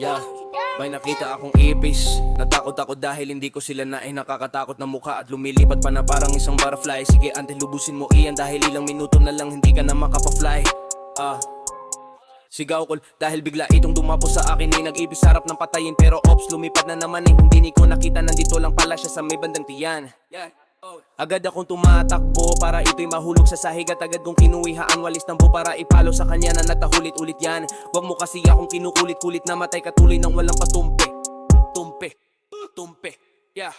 Yeah, may nakita akong ipis. Natakot ako dahil hindi ko sila na nakakatakot na mukha. At lumilipat pa na parang isang butterfly. Sige ante, lubusin mo iyan dahil ilang minuto na lang hindi ka na makapafly. Sigaw ko dahil bigla itong dumapos sa akin. Ay nag-ibig sarap ng patayin pero ops, lumipad na naman eh. Hindi ko nakita, nandito lang pala siya sa may bandang tiyan. Agad akong tumatakbo para ito'y mahulog sa sahig. At agad kong kinuwiha ang walis ng buo para ipalo sa kanya na natahulit-ulit yan. Huwag mo kasi akong kinukulit-kulit na matay katuloy ng walang patumpe. Tumpe, yeah.